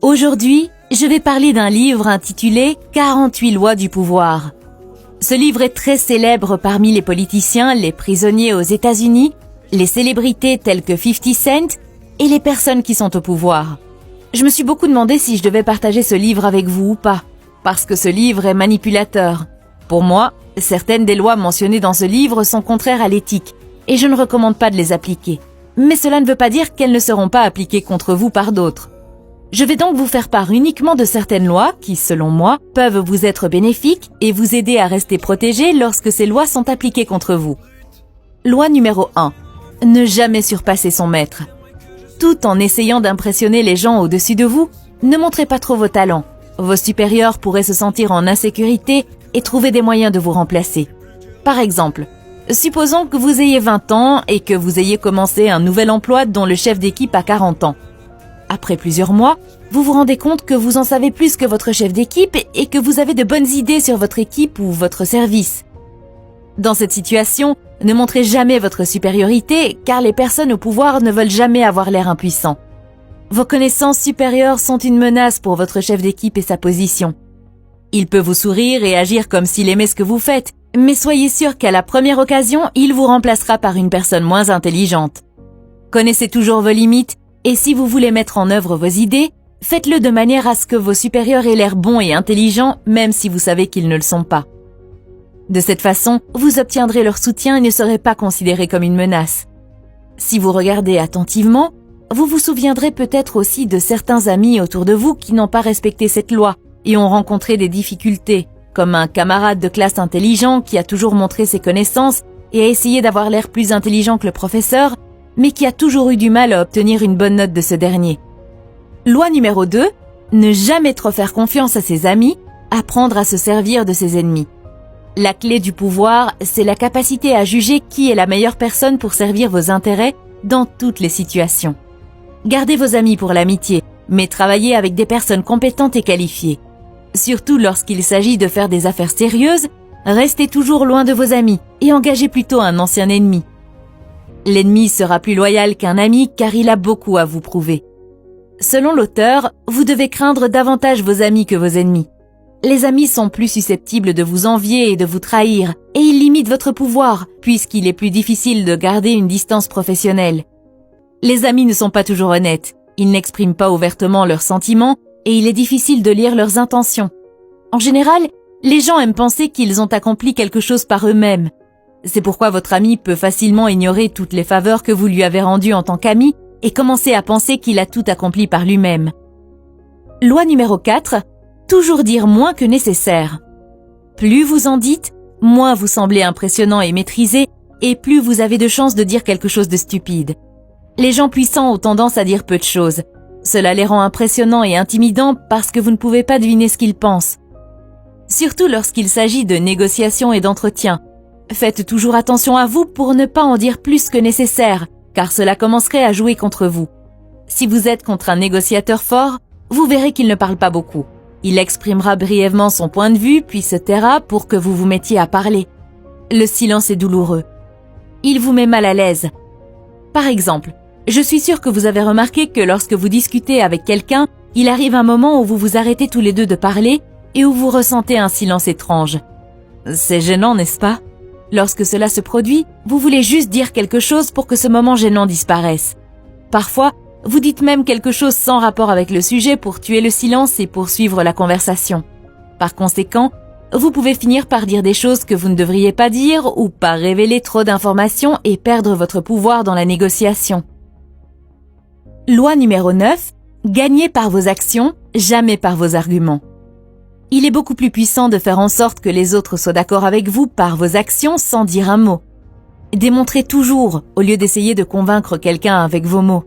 Aujourd'hui, je vais parler d'un livre intitulé « 48 lois du pouvoir ». Ce livre est très célèbre parmi les politiciens, les prisonniers aux États-Unis, les célébrités telles que 50 Cent et les personnes qui sont au pouvoir. Je me suis beaucoup demandé si je devais partager ce livre avec vous ou pas, parce que ce livre est manipulateur. Pour moi, certaines des lois mentionnées dans ce livre sont contraires à l'éthique et je ne recommande pas de les appliquer. Mais cela ne veut pas dire qu'elles ne seront pas appliquées contre vous par d'autres. Je vais donc vous faire part uniquement de certaines lois qui, selon moi, peuvent vous être bénéfiques et vous aider à rester protégé lorsque ces lois sont appliquées contre vous. Loi numéro 1. Ne jamais surpasser son maître. Tout en essayant d'impressionner les gens au-dessus de vous, ne montrez pas trop vos talents. Vos supérieurs pourraient se sentir en insécurité et trouver des moyens de vous remplacer. Par exemple, supposons que vous ayez 20 ans et que vous ayez commencé un nouvel emploi dont le chef d'équipe a 40 ans. Après plusieurs mois, vous vous rendez compte que vous en savez plus que votre chef d'équipe et que vous avez de bonnes idées sur votre équipe ou votre service. Dans cette situation, ne montrez jamais votre supériorité car les personnes au pouvoir ne veulent jamais avoir l'air impuissants. Vos connaissances supérieures sont une menace pour votre chef d'équipe et sa position. Il peut vous sourire et agir comme s'il aimait ce que vous faites, mais soyez sûr qu'à la première occasion, il vous remplacera par une personne moins intelligente. Connaissez toujours vos limites et si vous voulez mettre en œuvre vos idées, faites-le de manière à ce que vos supérieurs aient l'air bons et intelligents, même si vous savez qu'ils ne le sont pas. De cette façon, vous obtiendrez leur soutien et ne serez pas considéré comme une menace. Si vous regardez attentivement, vous vous souviendrez peut-être aussi de certains amis autour de vous qui n'ont pas respecté cette loi et ont rencontré des difficultés, comme un camarade de classe intelligent qui a toujours montré ses connaissances et a essayé d'avoir l'air plus intelligent que le professeur, mais qui a toujours eu du mal à obtenir une bonne note de ce dernier. Loi numéro 2. Ne jamais trop faire confiance à ses amis, apprendre à se servir de ses ennemis. La clé du pouvoir, c'est la capacité à juger qui est la meilleure personne pour servir vos intérêts dans toutes les situations. Gardez vos amis pour l'amitié, mais travaillez avec des personnes compétentes et qualifiées. Surtout lorsqu'il s'agit de faire des affaires sérieuses, restez toujours loin de vos amis et engagez plutôt un ancien ennemi. L'ennemi sera plus loyal qu'un ami car il a beaucoup à vous prouver. Selon l'auteur, vous devez craindre davantage vos amis que vos ennemis. Les amis sont plus susceptibles de vous envier et de vous trahir, et ils limitent votre pouvoir, puisqu'il est plus difficile de garder une distance professionnelle. Les amis ne sont pas toujours honnêtes, ils n'expriment pas ouvertement leurs sentiments, et il est difficile de lire leurs intentions. En général, les gens aiment penser qu'ils ont accompli quelque chose par eux-mêmes. C'est pourquoi votre ami peut facilement ignorer toutes les faveurs que vous lui avez rendues en tant qu'ami et commencer à penser qu'il a tout accompli par lui-même. Loi numéro 4. Toujours dire moins que nécessaire. Plus vous en dites, moins vous semblez impressionnant et maîtrisé, et plus vous avez de chances de dire quelque chose de stupide. Les gens puissants ont tendance à dire peu de choses. Cela les rend impressionnants et intimidants parce que vous ne pouvez pas deviner ce qu'ils pensent. Surtout lorsqu'il s'agit de négociations et d'entretiens. Faites toujours attention à vous pour ne pas en dire plus que nécessaire, car cela commencerait à jouer contre vous. Si vous êtes contre un négociateur fort, vous verrez qu'il ne parle pas beaucoup. Il exprimera brièvement son point de vue, puis se taira pour que vous vous mettiez à parler. Le silence est douloureux. Il vous met mal à l'aise. Par exemple, je suis sûre que vous avez remarqué que lorsque vous discutez avec quelqu'un, il arrive un moment où vous vous arrêtez tous les deux de parler et où vous ressentez un silence étrange. C'est gênant, n'est-ce pas ? Lorsque cela se produit, vous voulez juste dire quelque chose pour que ce moment gênant disparaisse. Parfois, vous dites même quelque chose sans rapport avec le sujet pour tuer le silence et poursuivre la conversation. Par conséquent, vous pouvez finir par dire des choses que vous ne devriez pas dire ou par révéler trop d'informations et perdre votre pouvoir dans la négociation. Loi numéro 9. Gagnez par vos actions, jamais par vos arguments. Il est beaucoup plus puissant de faire en sorte que les autres soient d'accord avec vous par vos actions sans dire un mot. Démontrez toujours, au lieu d'essayer de convaincre quelqu'un avec vos mots.